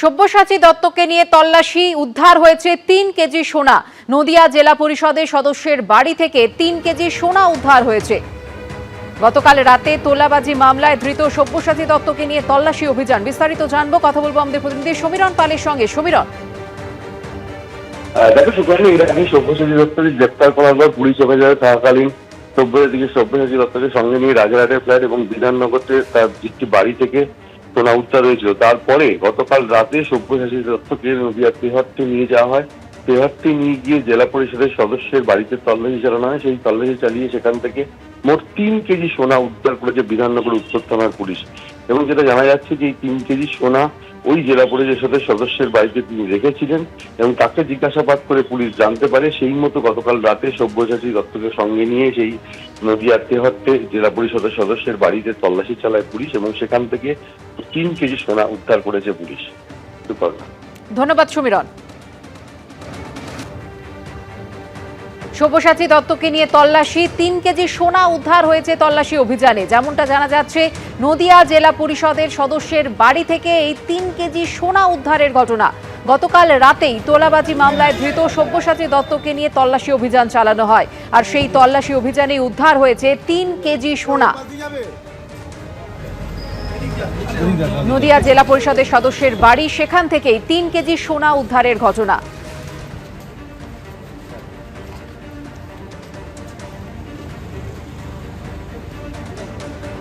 সব্যসাচী দত্তকে নিয়ে তল্লাশি, উদ্ধার হয়েছে ৩ কেজি সোনা। নদিয়া জেলা পরিষদের সদস্যের বাড়ি থেকে ৩ কেজি সোনা উদ্ধার হয়েছে। গতকাল রাতে তোলাবাজি মামলায় ধৃত সব্যসাচী দত্তকে নিয়ে তল্লাশি অভিযান। বিস্তারিত জানবো, কথা বলবো আমাদের প্রতিনিধি সমীরণ পালের সঙ্গে। সমীরণ, দেখো সুকান্ত, এর আগে সব্যসাচী দত্তকে গ্রেপ্তার করার পর পুলিশ অভিযানে থাকাকালীন সব্যসাচী দত্তকে সঙ্গে নিয়ে রাজারহাটের ফ্ল্যাট এবং বিধাননগরে তার একটি বাড়ি থেকে সোনা উদ্ধার হয়েছিল। তারপরে গতকাল রাতে সব্যসাচী দত্তকে নদীয়া তেহট্টে নিয়ে যাওয়া হয়। তেহট্টে নিয়ে গিয়ে জেলা পরিষদের সদস্যের বাড়িতে তল্লাশি চালানো হয়। সেই তল্লাশি চালিয়ে সেখান থেকে মোট ৩ কেজি সোনা উদ্ধার করেছে বিধাননগর উত্তর থানার পুলিশ। এবং যেটা জানা যাচ্ছে যে এই ৩ কেজি সোনা ওই জেলা পরিষদের সদস্যের বাড়িতে তিনি রেখেছিলেন এবং তাকে জিজ্ঞাসাবাদ করে পুলিশ জানতে পারে সেই মতো গতকাল রাতে সব্যসাচী দত্তকে সঙ্গে নিয়ে সেই নদীয়ার তেহট্টে জেলা পরিষদের সদস্যের বাড়িতে তল্লাশি চালায় পুলিশ এবং সেখান থেকে ৩ কেজি সোনা উদ্ধার করেছে পুলিশ। ধন্যবাদ সমীরণ। সব্যসাচী দত্তকে নিয়ে তল্লাশি, ৩ কেজি সোনা উদ্ধার হয়েছে তল্লাশি অভিযানে। যেমনটা জানা যাচ্ছে, নদিয়া জেলা পরিষদের সদস্যের বাড়ি থেকে এই ৩ কেজি সোনা উদ্ধারের ঘটনা। গতকাল রাতেই তোলাবাজি মামলায় ধৃত সব্যসাচী দত্তকে নিয়ে তল্লাশি অভিযান চালানো হয়, আর সেই তল্লাশি অভিযানে উদ্ধার হয়েছে ৩ কেজি সোনা। নদিয়া জেলা পরিষদের সদস্যের বাড়ি, সেখান থেকেই ৩ কেজি সোনা উদ্ধারের ঘটনা।